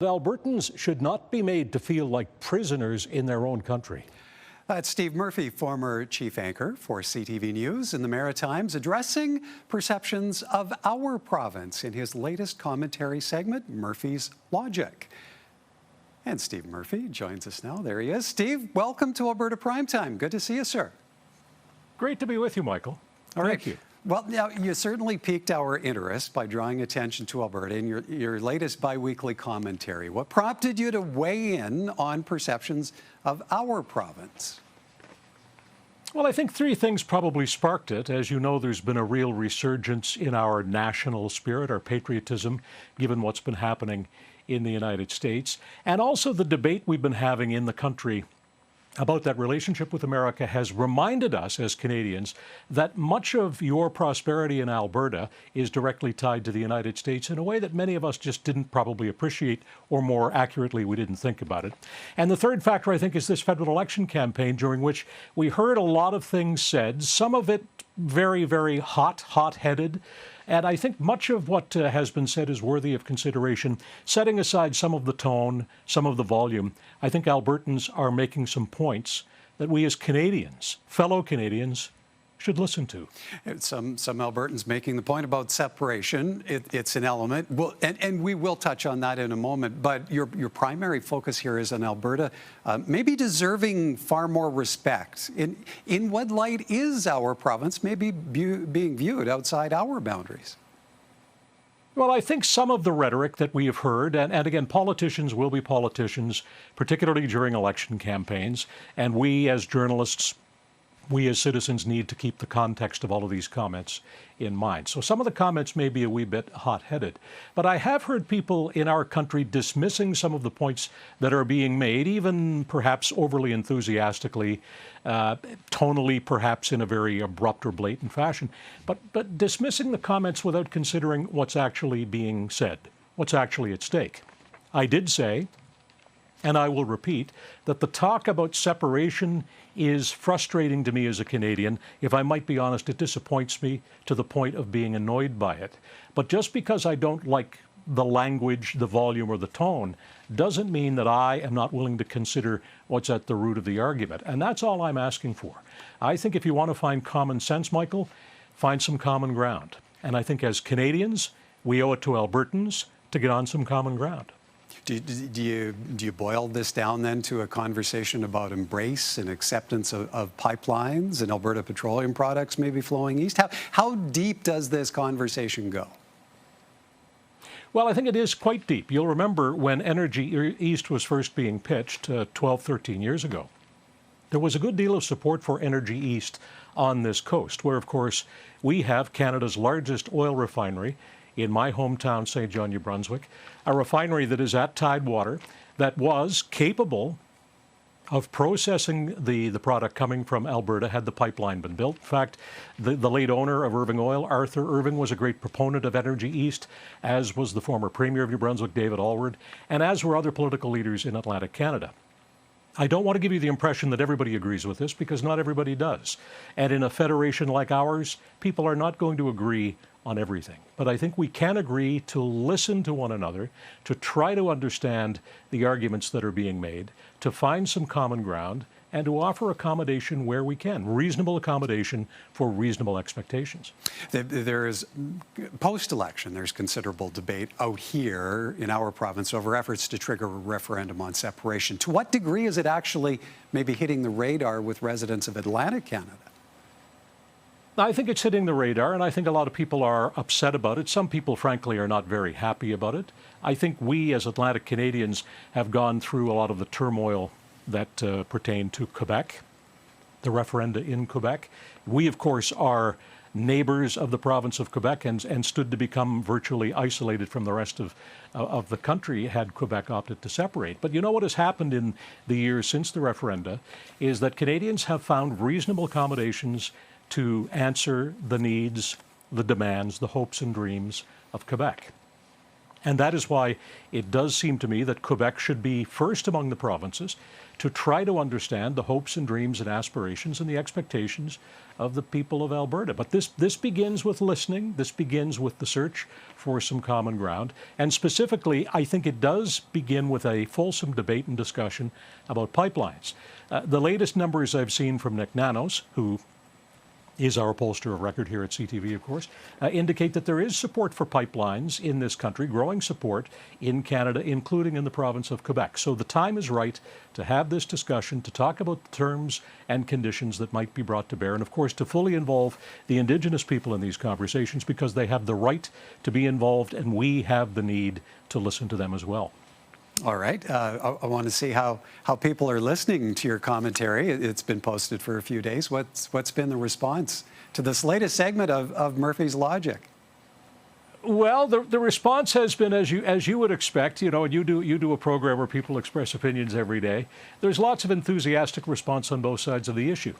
Albertans should not be made to feel like prisoners in their own country. That's Steve Murphy, former chief anchor for CTV News in the Maritimes, addressing perceptions of our province in his latest commentary segment, Murphy's Logic. And Steve Murphy joins us now. There he is. Steve, welcome to Alberta Primetime. Good to see you, sir. Great to be with you, Michael. Thank you. Well, now, you certainly piqued our interest by drawing attention to Alberta in your latest biweekly commentary. What prompted you to weigh in on perceptions of our province? Well, I think three things probably sparked it. As you know, there's been a real resurgence in our national spirit, our patriotism, given what's been happening in the United States, and also the debate we've been having in the country about that relationship with America has reminded us as Canadians that much of your prosperity in Alberta is directly tied to the United States in a way that many of us just didn't probably appreciate, or more accurately, we didn't think about it. And the third factor, I think, is this federal election campaign during which we heard a lot of things said, some of it very, very hot-headed. And I think much of what has been said is worthy of consideration. Setting aside some of the tone, some of the volume, I think Albertans are making some points that we as Canadians, fellow Canadians, should listen to. Some Albertans making the point about separation. It's an element, and we will touch on that in a moment, but your primary focus here is on Alberta, maybe deserving far more respect. In what light is our province maybe being viewed outside our boundaries? Well, I think some of the rhetoric that we have heard, and again, politicians will be politicians, particularly during election campaigns, and we as journalists, we as citizens need to keep the context of all of these comments in mind. So some of the comments may be a wee bit hot-headed, but I have heard people in our country dismissing some of the points that are being made, even perhaps overly enthusiastically, tonally perhaps in a very abrupt or blatant fashion, but dismissing the comments without considering what's actually being said, what's actually at stake. I did say, and I will repeat, that the talk about separation is frustrating to me as a Canadian. If I might be honest, it disappoints me to the point of being annoyed by it. But just because I don't like the language, the volume, or the tone, doesn't mean that I am not willing to consider what's at the root of the argument. And that's all I'm asking for. I think if you want to find common sense, Michael, find some common ground. And I think as Canadians, we owe it to Albertans to get on some common ground. Do you boil this down then to a conversation about embrace and acceptance of pipelines and Alberta petroleum products maybe flowing east? How deep does this conversation go? Well, I think it is quite deep. You'll remember when Energy East was first being pitched 12, 13 years ago. There was a good deal of support for Energy East on this coast, where, of course, we have Canada's largest oil refinery in my hometown, St. John, New Brunswick, a refinery that is at Tidewater that was capable of processing the product coming from Alberta had the pipeline been built. In fact, the late owner of Irving Oil, Arthur Irving, was a great proponent of Energy East, as was the former Premier of New Brunswick, David Alward, and as were other political leaders in Atlantic Canada. I don't want to give you the impression that everybody agrees with this, because not everybody does. And in a federation like ours, people are not going to agree on everything. But I think we can agree to listen to one another, to try to understand the arguments that are being made, to find some common ground, and to offer accommodation where we can, reasonable accommodation for reasonable expectations. There is, post-election, there's considerable debate out here in our province over efforts to trigger a referendum on separation. To what degree is it actually maybe hitting the radar with residents of Atlantic Canada? I think it's hitting the radar, and I think a lot of people are upset about it. Some people, frankly, are not very happy about it. I think we, as Atlantic Canadians, have gone through a lot of the turmoil that pertain to Quebec, the referenda in Quebec. We, of course, are neighbors of the province of Quebec and stood to become virtually isolated from the rest of the country had Quebec opted to separate. But you know what has happened in the years since the referenda is that Canadians have found reasonable accommodations to answer the needs, the demands, the hopes and dreams of Quebec. And that is why it does seem to me that Quebec should be first among the provinces to try to understand the hopes and dreams and aspirations and the expectations of the people of Alberta. But this begins with listening. This begins with the search for some common ground. And specifically, I think it does begin with a fulsome debate and discussion about pipelines. The latest numbers I've seen from Nick Nanos, who is our pollster of record here at CTV, of course, indicate that there is support for pipelines in this country, growing support in Canada, including in the province of Quebec. So the time is right to have this discussion, to talk about the terms and conditions that might be brought to bear, and of course to fully involve the Indigenous people in these conversations, because they have the right to be involved and we have the need to listen to them as well. All right. I want to see how people are listening to your commentary. It's been posted for a few days. What's been the response to this latest segment of Murphy's Logic? Well, the response has been as you would expect. You know, and you do a program where people express opinions every day. There's lots of enthusiastic response on both sides of the issue.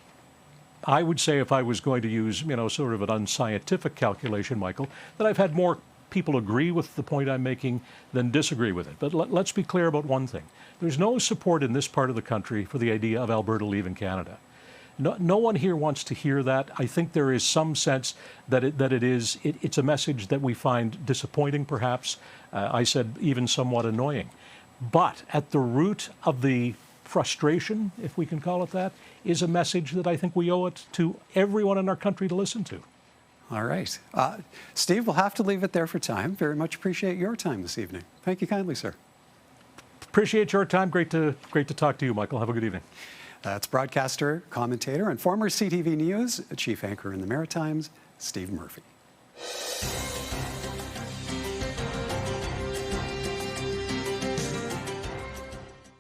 I would say, if I was going to use, you know, sort of an unscientific calculation, Michael, that I've had more people agree with the point I'm making than disagree with it. But let's be clear about one thing. There's no support in this part of the country for the idea of Alberta leaving Canada. No one here wants to hear that. I think there is some sense that it's a message that we find disappointing, perhaps. I said even somewhat annoying. But at the root of the frustration, if we can call it that, is a message that I think we owe it to everyone in our country to listen to. All right. Steve, we'll have to leave it there for time. Very much appreciate your time this evening. Thank you kindly, sir. Appreciate your time. Great to talk to you, Michael. Have a good evening. That's broadcaster, commentator, and former CTV News chief anchor in the Maritimes, Steve Murphy.